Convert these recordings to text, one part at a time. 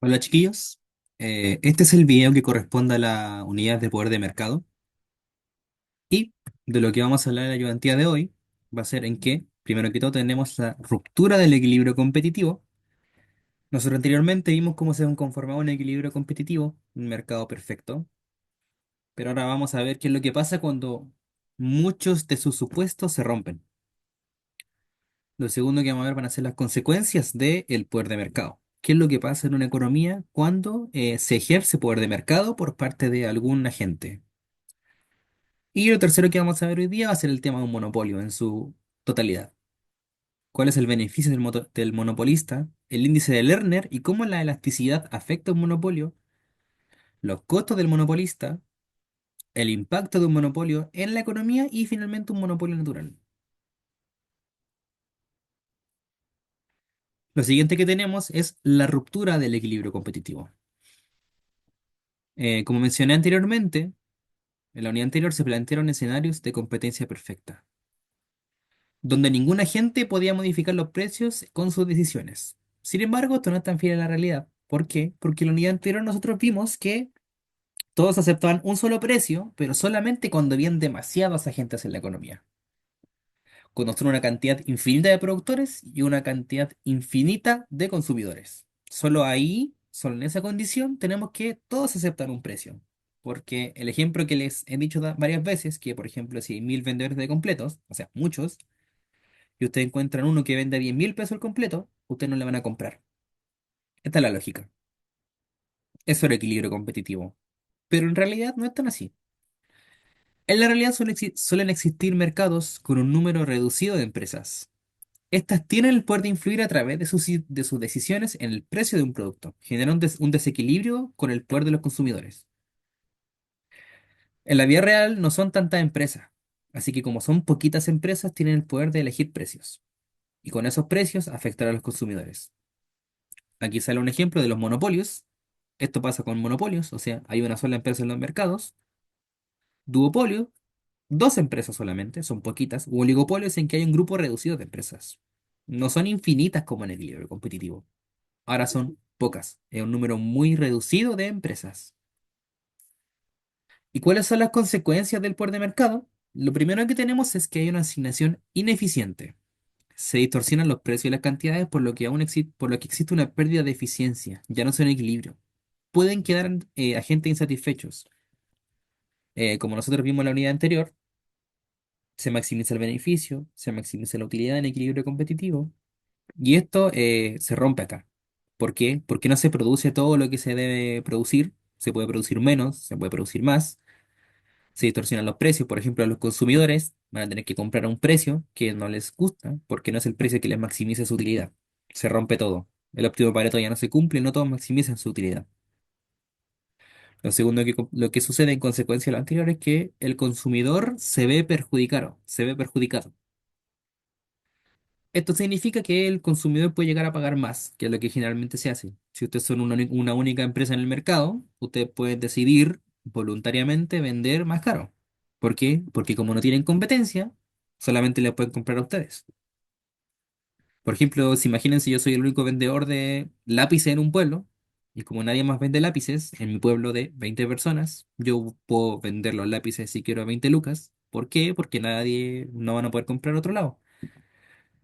Hola chiquillos. Este es el video que corresponde a la unidad de poder de mercado y de lo que vamos a hablar en la ayudantía de hoy va a ser en que, primero que todo, tenemos la ruptura del equilibrio competitivo. Nosotros anteriormente vimos cómo se conformaba un equilibrio competitivo, un mercado perfecto, pero ahora vamos a ver qué es lo que pasa cuando muchos de sus supuestos se rompen. Lo segundo que vamos a ver van a ser las consecuencias del poder de mercado. ¿Qué es lo que pasa en una economía cuando se ejerce poder de mercado por parte de algún agente? Y lo tercero que vamos a ver hoy día va a ser el tema de un monopolio en su totalidad. ¿Cuál es el beneficio del monopolista? El índice de Lerner y cómo la elasticidad afecta a un monopolio, los costos del monopolista, el impacto de un monopolio en la economía y finalmente un monopolio natural. Lo siguiente que tenemos es la ruptura del equilibrio competitivo. Como mencioné anteriormente, en la unidad anterior se plantearon escenarios de competencia perfecta, donde ningún agente podía modificar los precios con sus decisiones. Sin embargo, esto no es tan fiel a la realidad. ¿Por qué? Porque en la unidad anterior nosotros vimos que todos aceptaban un solo precio, pero solamente cuando habían demasiados agentes en la economía. Cuando son una cantidad infinita de productores y una cantidad infinita de consumidores. Solo ahí, solo en esa condición, tenemos que todos aceptar un precio. Porque el ejemplo que les he dicho varias veces, que por ejemplo si hay 1000 vendedores de completos, o sea, muchos, y ustedes encuentran uno que vende a 10.000 pesos el completo, ustedes no le van a comprar. Esta es la lógica. Eso es el equilibrio competitivo. Pero en realidad no es tan así. En la realidad suelen existir mercados con un número reducido de empresas. Estas tienen el poder de influir a través de sus decisiones en el precio de un producto, generando un desequilibrio con el poder de los consumidores. En la vida real no son tantas empresas, así que como son poquitas empresas, tienen el poder de elegir precios, y con esos precios afectar a los consumidores. Aquí sale un ejemplo de los monopolios. Esto pasa con monopolios, o sea, hay una sola empresa en los mercados. Duopolio, dos empresas solamente, son poquitas. U oligopolios en que hay un grupo reducido de empresas. No son infinitas como en el equilibrio competitivo. Ahora son pocas. Es un número muy reducido de empresas. ¿Y cuáles son las consecuencias del poder de mercado? Lo primero que tenemos es que hay una asignación ineficiente. Se distorsionan los precios y las cantidades por lo que existe una pérdida de eficiencia, ya no son equilibrio. Pueden quedar agentes insatisfechos. Como nosotros vimos en la unidad anterior, se maximiza el beneficio, se maximiza la utilidad en equilibrio competitivo, y esto se rompe acá. ¿Por qué? Porque no se produce todo lo que se debe producir, se puede producir menos, se puede producir más, se distorsionan los precios, por ejemplo, a los consumidores van a tener que comprar a un precio que no les gusta, porque no es el precio que les maximiza su utilidad. Se rompe todo. El óptimo Pareto ya no se cumple, no todos maximizan su utilidad. Lo segundo lo que sucede en consecuencia de lo anterior es que el consumidor se ve perjudicado. Esto significa que el consumidor puede llegar a pagar más, que es lo que generalmente se hace. Si ustedes son una única empresa en el mercado, ustedes pueden decidir voluntariamente vender más caro. ¿Por qué? Porque como no tienen competencia, solamente le pueden comprar a ustedes. Por ejemplo, si imagínense yo soy el único vendedor de lápices en un pueblo, y como nadie más vende lápices en mi pueblo de 20 personas, yo puedo vender los lápices si quiero a 20 lucas. ¿Por qué? Porque nadie no van a poder comprar a otro lado.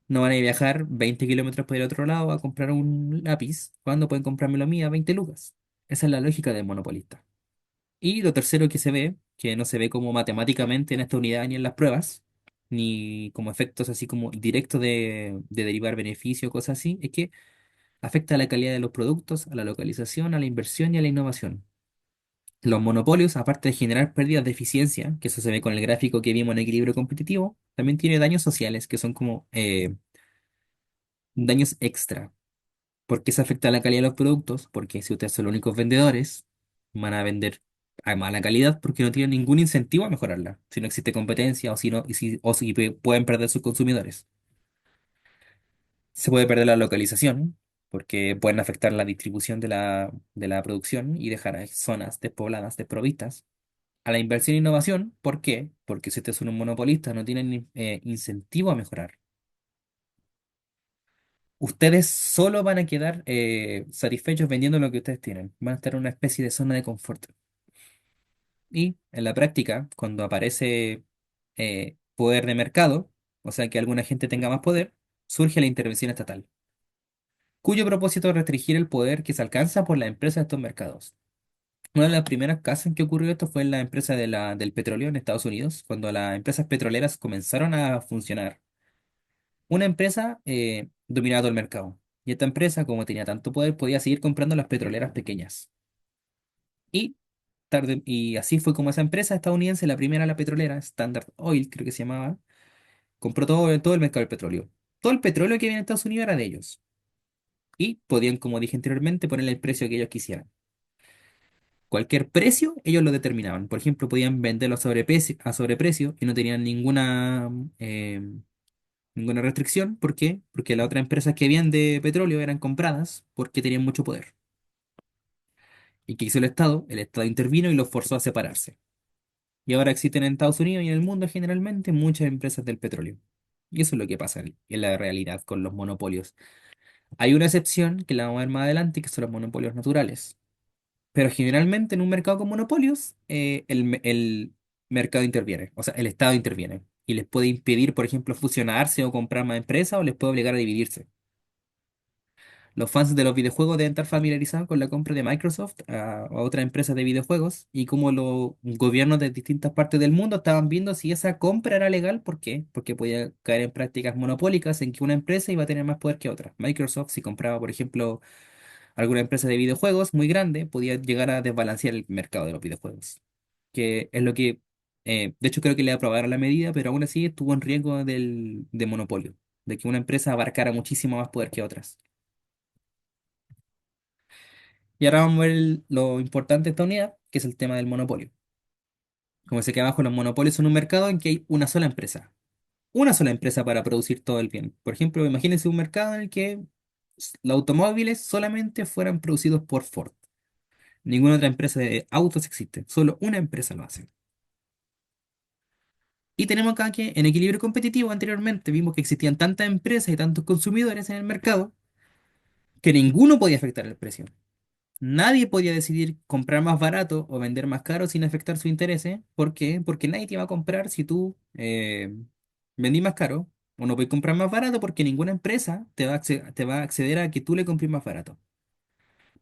No van a viajar 20 kilómetros por el otro lado a comprar un lápiz cuando pueden comprármelo a mí a 20 lucas. Esa es la lógica del monopolista. Y lo tercero que se ve, que no se ve como matemáticamente en esta unidad ni en las pruebas, ni como efectos así como directos de derivar beneficio o cosas así, es que afecta a la calidad de los productos, a la localización, a la inversión y a la innovación. Los monopolios, aparte de generar pérdidas de eficiencia, que eso se ve con el gráfico que vimos en equilibrio competitivo, también tiene daños sociales, que son como daños extra. ¿Por qué se afecta la calidad de los productos? Porque si ustedes son los únicos vendedores, van a vender a mala calidad porque no tienen ningún incentivo a mejorarla. Si no existe competencia o si no, pueden perder sus consumidores. Se puede perder la localización porque pueden afectar la distribución de la producción y dejar a zonas despobladas, desprovistas. A la inversión e innovación, ¿por qué? Porque si ustedes son un monopolista, no tienen incentivo a mejorar. Ustedes solo van a quedar satisfechos vendiendo lo que ustedes tienen. Van a estar en una especie de zona de confort. Y en la práctica, cuando aparece poder de mercado, o sea que alguna gente tenga más poder, surge la intervención estatal, cuyo propósito es restringir el poder que se alcanza por las empresas de estos mercados. Una de las primeras casos en que ocurrió esto fue en la empresa del petróleo en Estados Unidos, cuando las empresas petroleras comenzaron a funcionar. Una empresa dominaba todo el mercado. Y esta empresa, como tenía tanto poder, podía seguir comprando las petroleras pequeñas. Y, y así fue como esa empresa estadounidense, la primera, la petrolera, Standard Oil, creo que se llamaba, compró todo el mercado del petróleo. Todo el petróleo que había en Estados Unidos era de ellos. Y podían, como dije anteriormente, ponerle el precio que ellos quisieran. Cualquier precio, ellos lo determinaban. Por ejemplo, podían venderlo a sobreprecio y no tenían eh, ninguna restricción. ¿Por qué? Porque las otras empresas que habían de petróleo eran compradas porque tenían mucho poder. ¿Y qué hizo el Estado? El Estado intervino y los forzó a separarse. Y ahora existen en Estados Unidos y en el mundo generalmente muchas empresas del petróleo. Y eso es lo que pasa en la realidad con los monopolios. Hay una excepción que la vamos a ver más adelante, que son los monopolios naturales. Pero generalmente en un mercado con monopolios, el mercado interviene, o sea, el Estado interviene. Y les puede impedir, por ejemplo, fusionarse o comprar más empresas o les puede obligar a dividirse. Los fans de los videojuegos deben estar familiarizados con la compra de Microsoft a otras empresas de videojuegos y cómo los gobiernos de distintas partes del mundo estaban viendo si esa compra era legal. ¿Por qué? Porque podía caer en prácticas monopólicas en que una empresa iba a tener más poder que otra. Microsoft, si compraba, por ejemplo, alguna empresa de videojuegos muy grande, podía llegar a desbalancear el mercado de los videojuegos. Que es lo que, de hecho, creo que le aprobaron la medida, pero aún así estuvo en riesgo de monopolio, de que una empresa abarcara muchísimo más poder que otras. Y ahora vamos a ver lo importante de esta unidad, que es el tema del monopolio. Como se que abajo, los monopolios son un mercado en que hay una sola empresa. Una sola empresa para producir todo el bien. Por ejemplo, imagínense un mercado en el que los automóviles solamente fueran producidos por Ford. Ninguna otra empresa de autos existe. Solo una empresa lo hace. Y tenemos acá que en equilibrio competitivo anteriormente vimos que existían tantas empresas y tantos consumidores en el mercado que ninguno podía afectar el precio. Nadie podía decidir comprar más barato o vender más caro sin afectar su interés. ¿Por qué? Porque nadie te iba a comprar si tú vendís más caro, o no puedes comprar más barato porque ninguna empresa te va a acceder a que tú le compres más barato.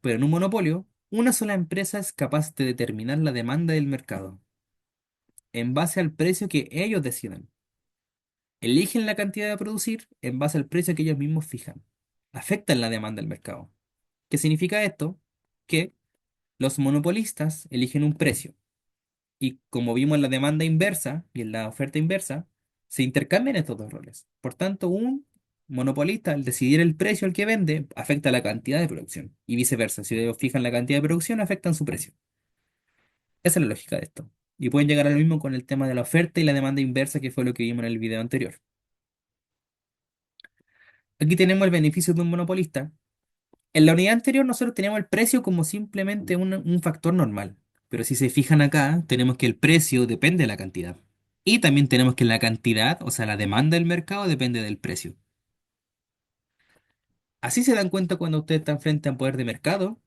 Pero en un monopolio, una sola empresa es capaz de determinar la demanda del mercado en base al precio que ellos decidan. Eligen la cantidad de producir en base al precio que ellos mismos fijan. Afectan la demanda del mercado. ¿Qué significa esto? Que los monopolistas eligen un precio y como vimos en la demanda inversa y en la oferta inversa, se intercambian estos dos roles. Por tanto, un monopolista al decidir el precio al que vende afecta la cantidad de producción y viceversa. Si ellos fijan la cantidad de producción, afectan su precio. Esa es la lógica de esto. Y pueden llegar a lo mismo con el tema de la oferta y la demanda inversa, que fue lo que vimos en el video anterior. Aquí tenemos el beneficio de un monopolista. En la unidad anterior nosotros teníamos el precio como simplemente un factor normal. Pero si se fijan acá, tenemos que el precio depende de la cantidad. Y también tenemos que la cantidad, o sea, la demanda del mercado depende del precio. Así se dan cuenta cuando ustedes están frente a un poder de mercado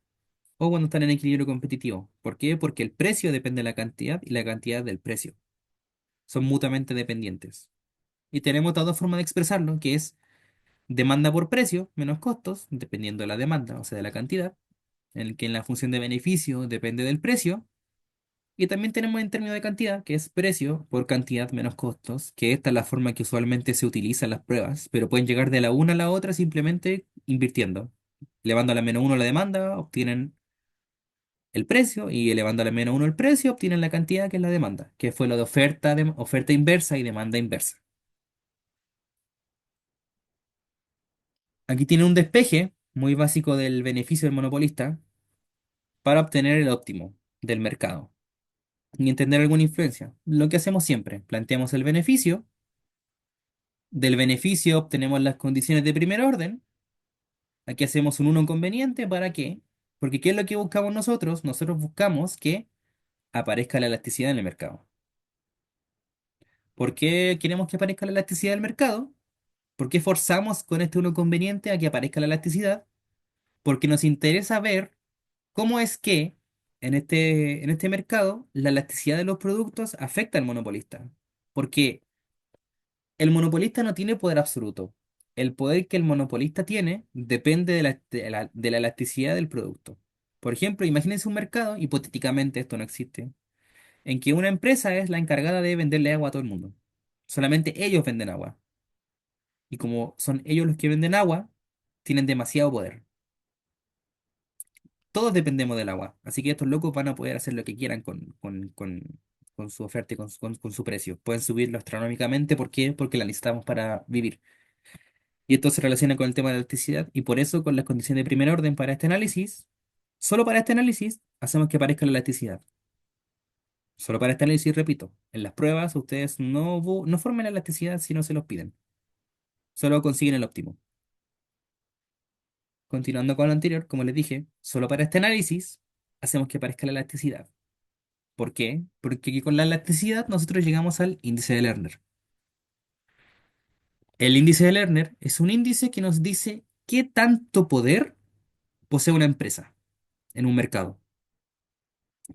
o cuando están en equilibrio competitivo. ¿Por qué? Porque el precio depende de la cantidad y la cantidad del precio. Son mutuamente dependientes. Y tenemos estas dos formas de expresarlo, que es demanda por precio menos costos, dependiendo de la demanda, o sea, de la cantidad, en el que en la función de beneficio depende del precio. Y también tenemos en términos de cantidad, que es precio por cantidad menos costos, que esta es la forma que usualmente se utiliza en las pruebas, pero pueden llegar de la una a la otra simplemente invirtiendo. Elevando a la menos uno la demanda, obtienen el precio, y elevando a la menos uno el precio, obtienen la cantidad que es la demanda, que fue lo de oferta inversa y demanda inversa. Aquí tiene un despeje muy básico del beneficio del monopolista para obtener el óptimo del mercado y entender alguna influencia. Lo que hacemos siempre, planteamos el beneficio. Del beneficio obtenemos las condiciones de primer orden. Aquí hacemos un uno conveniente. ¿Para qué? Porque ¿qué es lo que buscamos nosotros? Nosotros buscamos que aparezca la elasticidad en el mercado. ¿Por qué queremos que aparezca la elasticidad del mercado? ¿Por qué forzamos con este uno conveniente a que aparezca la elasticidad? Porque nos interesa ver cómo es que en este mercado la elasticidad de los productos afecta al monopolista. Porque el monopolista no tiene poder absoluto. El poder que el monopolista tiene depende de la elasticidad del producto. Por ejemplo, imagínense un mercado, hipotéticamente esto no existe, en que una empresa es la encargada de venderle agua a todo el mundo. Solamente ellos venden agua. Y como son ellos los que venden agua, tienen demasiado poder. Todos dependemos del agua. Así que estos locos van a poder hacer lo que quieran con su oferta y con su precio. Pueden subirlo astronómicamente. ¿Por qué? Porque la necesitamos para vivir. Y esto se relaciona con el tema de la electricidad y por eso con las condiciones de primer orden para este análisis, solo para este análisis hacemos que aparezca la elasticidad. Solo para este análisis, repito, en las pruebas ustedes no forman la elasticidad si no se los piden. Solo consiguen el óptimo. Continuando con lo anterior, como les dije, solo para este análisis hacemos que aparezca la elasticidad. ¿Por qué? Porque aquí con la elasticidad nosotros llegamos al índice de Lerner. El índice de Lerner es un índice que nos dice qué tanto poder posee una empresa en un mercado.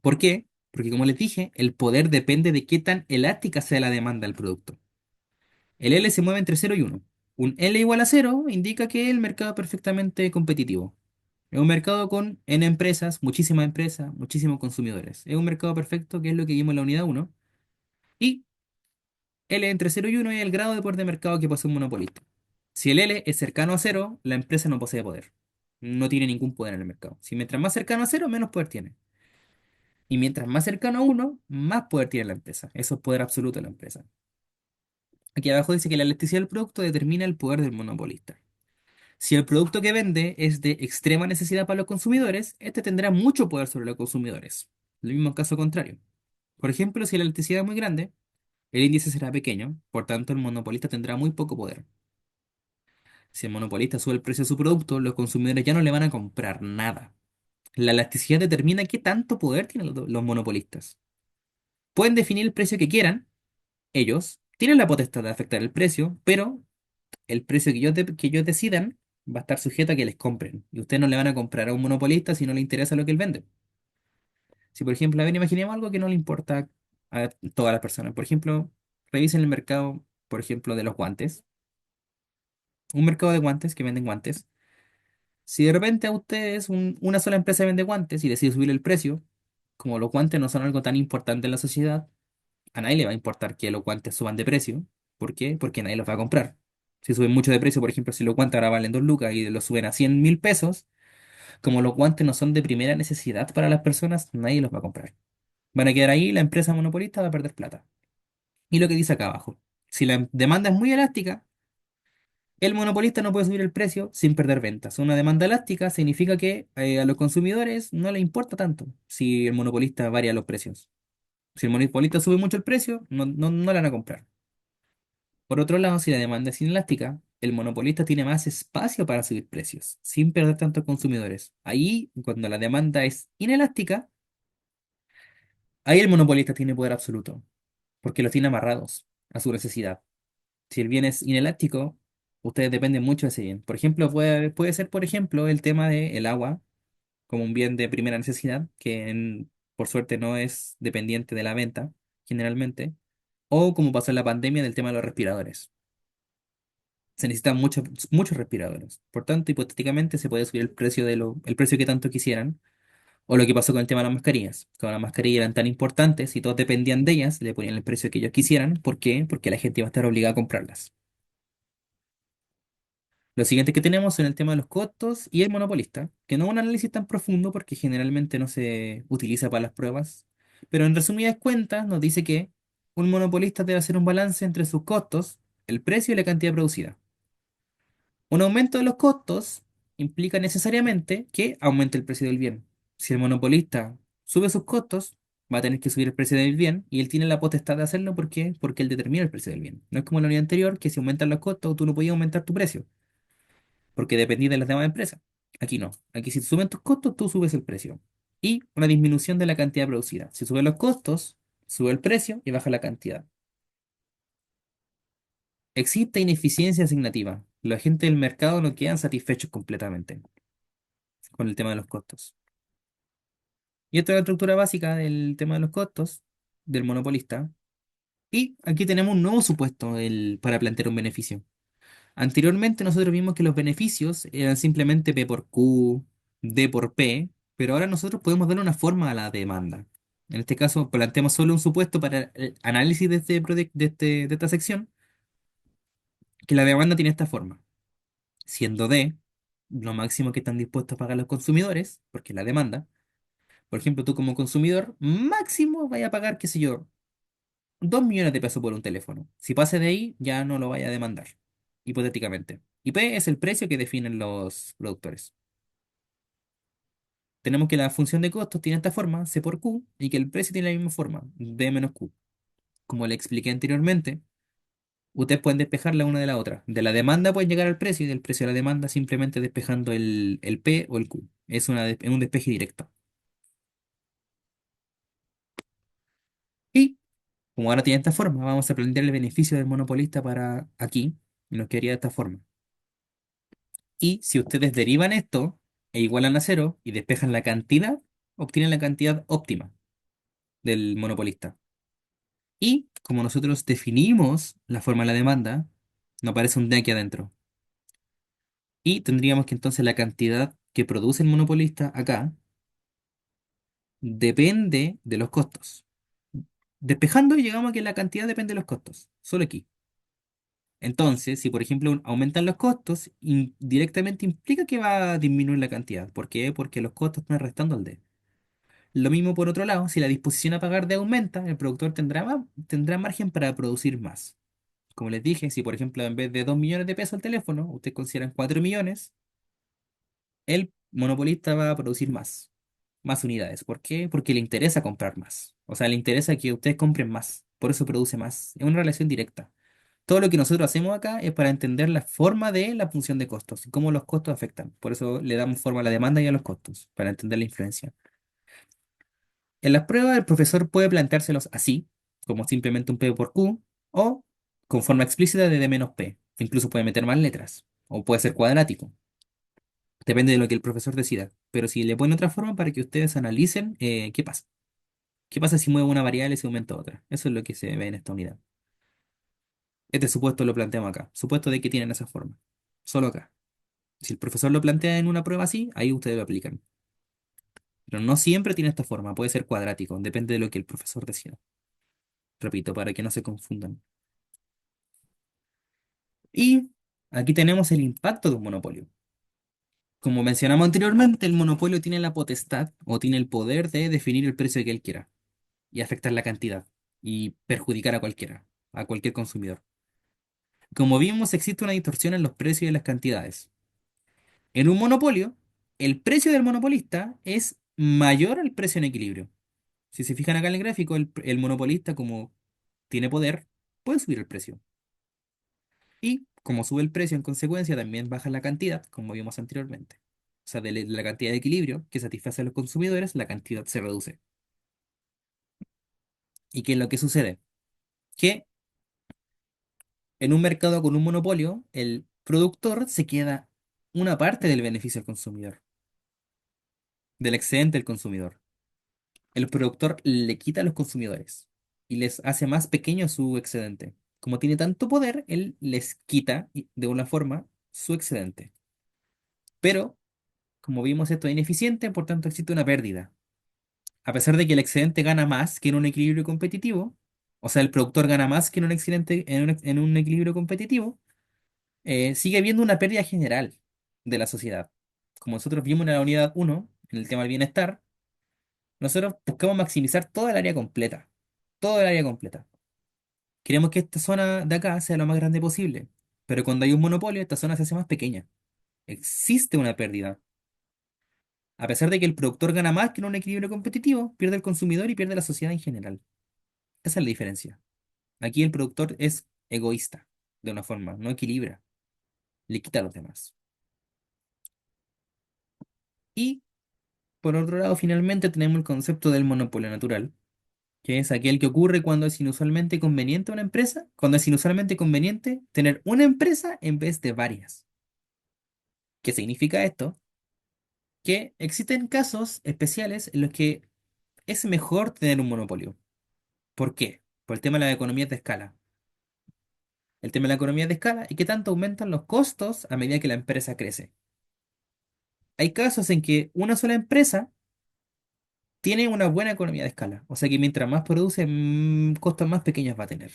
¿Por qué? Porque como les dije, el poder depende de qué tan elástica sea la demanda del producto. El L se mueve entre cero y uno. Un L igual a cero indica que el mercado es perfectamente competitivo. Es un mercado con N empresas, muchísimos consumidores. Es un mercado perfecto, que es lo que vimos en la unidad uno. Y L entre cero y uno es el grado de poder de mercado que posee un monopolista. Si el L es cercano a cero, la empresa no posee poder. No tiene ningún poder en el mercado. Si mientras más cercano a cero, menos poder tiene. Y mientras más cercano a uno, más poder tiene la empresa. Eso es poder absoluto de la empresa. Aquí abajo dice que la elasticidad del producto determina el poder del monopolista. Si el producto que vende es de extrema necesidad para los consumidores, este tendrá mucho poder sobre los consumidores. Lo mismo en caso contrario. Por ejemplo, si la elasticidad es muy grande, el índice será pequeño, por tanto el monopolista tendrá muy poco poder. Si el monopolista sube el precio de su producto, los consumidores ya no le van a comprar nada. La elasticidad determina qué tanto poder tienen los monopolistas. Pueden definir el precio que quieran. Ellos tienen la potestad de afectar el precio, pero el precio que ellos decidan va a estar sujeto a que les compren. Y ustedes no le van a comprar a un monopolista si no le interesa lo que él vende. Si, por ejemplo, a ver, imaginemos algo que no le importa a todas las personas. Por ejemplo, revisen el mercado, por ejemplo, de los guantes. Un mercado de guantes que venden guantes. Si de repente a ustedes una sola empresa vende guantes y decide subir el precio, como los guantes no son algo tan importante en la sociedad, a nadie le va a importar que los guantes suban de precio. ¿Por qué? Porque nadie los va a comprar. Si suben mucho de precio, por ejemplo, si los guantes ahora valen 2 lucas y los suben a 100.000 pesos, como los guantes no son de primera necesidad para las personas, nadie los va a comprar. Van a quedar ahí, la empresa monopolista va a perder plata. Y lo que dice acá abajo, si la demanda es muy elástica, el monopolista no puede subir el precio sin perder ventas. Una demanda elástica significa que a los consumidores no les importa tanto si el monopolista varía los precios. Si el monopolista sube mucho el precio, no la van a comprar. Por otro lado, si la demanda es inelástica, el monopolista tiene más espacio para subir precios, sin perder tantos consumidores. Ahí, cuando la demanda es inelástica, ahí el monopolista tiene poder absoluto, porque los tiene amarrados a su necesidad. Si el bien es inelástico, ustedes dependen mucho de ese bien. Por ejemplo, puede ser, por ejemplo, el tema del agua como un bien de primera necesidad, que por suerte no es dependiente de la venta, generalmente, o como pasó en la pandemia del tema de los respiradores. Se necesitan muchos respiradores. Por tanto, hipotéticamente se puede subir el precio que tanto quisieran. O lo que pasó con el tema de las mascarillas. Como las mascarillas eran tan importantes y todos dependían de ellas, le ponían el precio que ellos quisieran. ¿Por qué? Porque la gente iba a estar obligada a comprarlas. Lo siguiente que tenemos son el tema de los costos y el monopolista, que no es un análisis tan profundo porque generalmente no se utiliza para las pruebas. Pero en resumidas cuentas nos dice que un monopolista debe hacer un balance entre sus costos, el precio y la cantidad producida. Un aumento de los costos implica necesariamente que aumente el precio del bien. Si el monopolista sube sus costos, va a tener que subir el precio del bien y él tiene la potestad de hacerlo. ¿Por qué? Porque él determina el precio del bien. No es como en la unidad anterior, que si aumentan los costos, tú no podías aumentar tu precio, porque dependía de las demás empresas. Aquí no. Aquí si suben tus costos, tú subes el precio. Y una disminución de la cantidad producida. Si suben los costos, sube el precio y baja la cantidad. existe ineficiencia asignativa. Los agentes del mercado no quedan satisfechos completamente con el tema de los costos. Y esta es la estructura básica del tema de los costos del monopolista. Y aquí tenemos un nuevo supuesto para plantear un beneficio. Anteriormente nosotros vimos que los beneficios eran simplemente P por Q, D por P, pero ahora nosotros podemos darle una forma a la demanda. En este caso, planteamos solo un supuesto para el análisis de, de esta sección, que la demanda tiene esta forma, siendo D lo máximo que están dispuestos a pagar los consumidores, porque la demanda, por ejemplo, tú como consumidor, máximo vaya a pagar, qué sé yo, 2 millones de pesos por un teléfono. Si pase de ahí, ya no lo vaya a demandar, hipotéticamente. Y P es el precio que definen los productores. Tenemos que la función de costos tiene esta forma, C por Q, y que el precio tiene la misma forma, D menos Q. Como le expliqué anteriormente, ustedes pueden despejar la una de la otra. De la demanda pueden llegar al precio y del precio a la demanda simplemente despejando el P o el Q. Es un despeje directo. Y como ahora tiene esta forma, vamos a plantear el beneficio del monopolista para aquí, y nos quedaría de esta forma. Y si ustedes derivan esto e igualan a cero y despejan la cantidad, obtienen la cantidad óptima del monopolista. Y como nosotros definimos la forma de la demanda, no aparece un D aquí adentro. Y tendríamos que entonces la cantidad que produce el monopolista acá depende de los costos. Despejando llegamos a que la cantidad depende de los costos, solo aquí. Entonces, si por ejemplo aumentan los costos, directamente implica que va a disminuir la cantidad. ¿Por qué? Porque los costos están restando al D. Lo mismo por otro lado, si la disposición a pagar D aumenta, el productor tendrá margen para producir más. Como les dije, si por ejemplo en vez de 2 millones de pesos el teléfono, ustedes consideran 4 millones, el monopolista va a producir más unidades. ¿Por qué? Porque le interesa comprar más. O sea, le interesa que ustedes compren más. Por eso produce más. Es una relación directa. Todo lo que nosotros hacemos acá es para entender la forma de la función de costos y cómo los costos afectan. Por eso le damos forma a la demanda y a los costos, para entender la influencia. En las pruebas, el profesor puede planteárselos así, como simplemente un P por Q, o con forma explícita de D menos P. Incluso puede meter más letras, o puede ser cuadrático. Depende de lo que el profesor decida. Pero si le pone otra forma para que ustedes analicen qué pasa. ¿Qué pasa si muevo una variable y se aumenta otra? Eso es lo que se ve en esta unidad. Este supuesto lo planteamos acá. Supuesto de que tienen esa forma. Solo acá. Si el profesor lo plantea en una prueba así, ahí ustedes lo aplican. Pero no siempre tiene esta forma. Puede ser cuadrático. Depende de lo que el profesor decida. Repito, para que no se confundan. Y aquí tenemos el impacto de un monopolio. Como mencionamos anteriormente, el monopolio tiene la potestad o tiene el poder de definir el precio que él quiera y afectar la cantidad y perjudicar a cualquiera, a cualquier consumidor. Como vimos, existe una distorsión en los precios y las cantidades. En un monopolio, el precio del monopolista es mayor al precio en equilibrio. Si se fijan acá en el gráfico, el monopolista, como tiene poder, puede subir el precio. Y como sube el precio en consecuencia, también baja la cantidad, como vimos anteriormente. O sea, de la cantidad de equilibrio que satisface a los consumidores, la cantidad se reduce. ¿Y qué es lo que sucede? Que en un mercado con un monopolio, el productor se queda una parte del beneficio al consumidor, del excedente del consumidor. El productor le quita a los consumidores y les hace más pequeño su excedente. Como tiene tanto poder, él les quita de una forma su excedente. Pero, como vimos, esto es ineficiente, por tanto existe una pérdida. A pesar de que el excedente gana más que en un equilibrio competitivo, o sea, el productor gana más que en un excedente, en un equilibrio competitivo, sigue habiendo una pérdida general de la sociedad. Como nosotros vimos en la unidad uno en el tema del bienestar, nosotros buscamos maximizar toda el área completa. Todo el área completa. Queremos que esta zona de acá sea lo más grande posible. Pero cuando hay un monopolio, esta zona se hace más pequeña. Existe una pérdida. A pesar de que el productor gana más que en un equilibrio competitivo, pierde el consumidor y pierde la sociedad en general. Esa es la diferencia. Aquí el productor es egoísta, de una forma, no equilibra, le quita a los demás. Y por otro lado, finalmente tenemos el concepto del monopolio natural, que es aquel que ocurre cuando es inusualmente conveniente una empresa, cuando es inusualmente conveniente tener una empresa en vez de varias. ¿Qué significa esto? Que existen casos especiales en los que es mejor tener un monopolio. ¿Por qué? Por el tema de la economía de escala. El tema de la economía de escala y qué tanto aumentan los costos a medida que la empresa crece. Hay casos en que una sola empresa tiene una buena economía de escala, o sea que mientras más produce, costos más pequeños va a tener.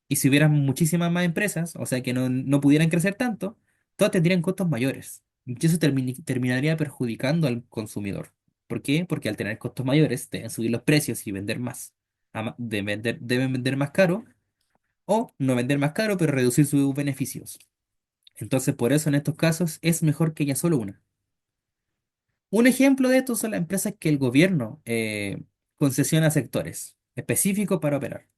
Y si hubieran muchísimas más empresas, o sea que no pudieran crecer tanto, todas tendrían costos mayores. Y eso terminaría perjudicando al consumidor. ¿Por qué? Porque al tener costos mayores deben subir los precios y vender más. Deben vender más caro o no vender más caro, pero reducir sus beneficios. Entonces, por eso en estos casos es mejor que haya solo una. Un ejemplo de esto son las empresas que el gobierno concesiona a sectores específicos para operar.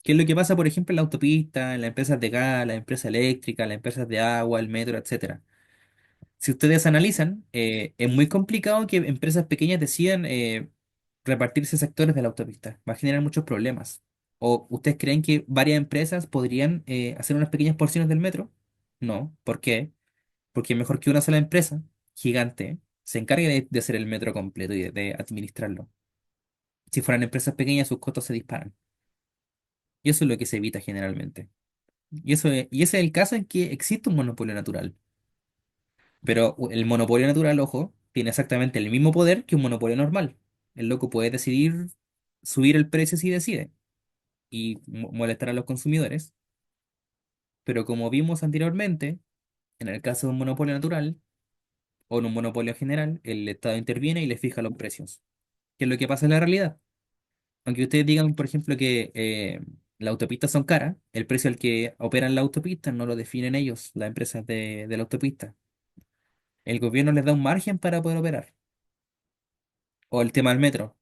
¿Qué es lo que pasa, por ejemplo, en la autopista, en las empresas de gas, las empresas eléctricas, las empresas de agua, el metro, etcétera? Si ustedes analizan, es muy complicado que empresas pequeñas decidan repartirse sectores de la autopista. Va a generar muchos problemas. ¿O ustedes creen que varias empresas podrían hacer unas pequeñas porciones del metro? No. ¿Por qué? Porque mejor que una sola empresa gigante se encargue de hacer el metro completo y de administrarlo. Si fueran empresas pequeñas, sus costos se disparan. Y eso es lo que se evita generalmente. Y ese es el caso en que existe un monopolio natural. Pero el monopolio natural, ojo, tiene exactamente el mismo poder que un monopolio normal. El loco puede decidir subir el precio si decide y molestar a los consumidores. Pero como vimos anteriormente, en el caso de un monopolio natural o en un monopolio general, el Estado interviene y le fija los precios. ¿Qué es lo que pasa en la realidad? Aunque ustedes digan, por ejemplo, que las autopistas son caras, el precio al que operan la autopista no lo definen ellos, las empresas de la autopista. El gobierno les da un margen para poder operar. O el tema del metro.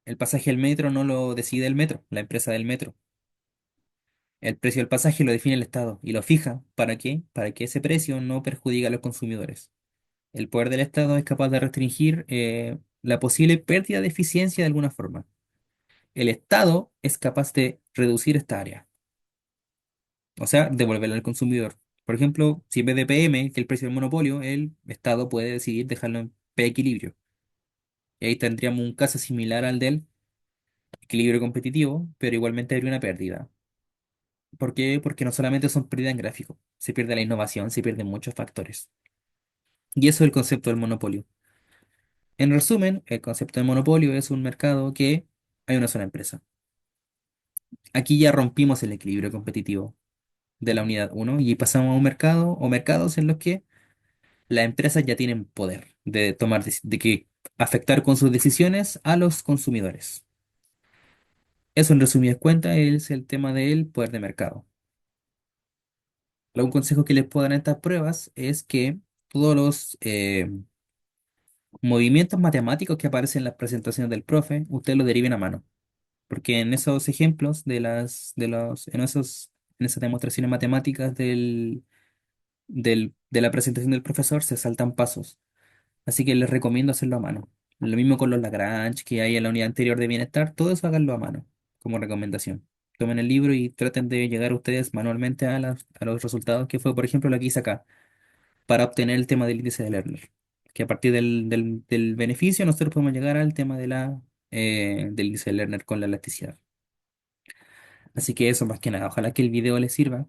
El pasaje del metro no lo decide el metro, la empresa del metro. El precio del pasaje lo define el Estado y lo fija. ¿Para qué? Para que ese precio no perjudique a los consumidores. El poder del Estado es capaz de restringir la posible pérdida de eficiencia de alguna forma. El Estado es capaz de reducir esta área, o sea, devolverla al consumidor. Por ejemplo, si en vez de PM, que es el precio del monopolio, el Estado puede decidir dejarlo en P equilibrio. Y ahí tendríamos un caso similar al del equilibrio competitivo, pero igualmente habría una pérdida. ¿Por qué? Porque no solamente son pérdidas en gráfico, se pierde la innovación, se pierden muchos factores. Y eso es el concepto del monopolio. En resumen, el concepto de monopolio es un mercado que hay una sola empresa. Aquí ya rompimos el equilibrio competitivo de la unidad uno y pasamos a un mercado o mercados en los que las empresas ya tienen poder de tomar, de que afectar con sus decisiones a los consumidores. Eso en resumidas cuentas es el tema del poder de mercado. Un consejo que les puedo dar en estas pruebas es que todos los movimientos matemáticos que aparecen en las presentaciones del profe, ustedes los deriven a mano. Porque en esos ejemplos en esas demostraciones matemáticas de la presentación del profesor se saltan pasos. Así que les recomiendo hacerlo a mano. Lo mismo con los Lagrange que hay en la unidad anterior de bienestar, todo eso háganlo a mano, como recomendación. Tomen el libro y traten de llegar ustedes manualmente a los resultados, que fue, por ejemplo, lo que hice acá, para obtener el tema del índice de Lerner. Que a partir del beneficio nosotros podemos llegar al tema del índice de Lerner con la elasticidad. Así que eso más que nada, ojalá que el video les sirva.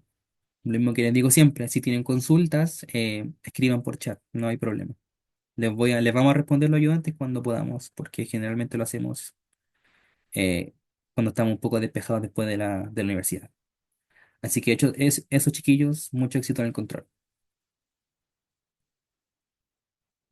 Lo mismo que les digo siempre, si tienen consultas, escriban por chat, no hay problema. Les vamos a responder los ayudantes cuando podamos, porque generalmente lo hacemos eh, cuando estamos un poco despejados después de la universidad. Así que hecho es eso, chiquillos, mucho éxito en el control.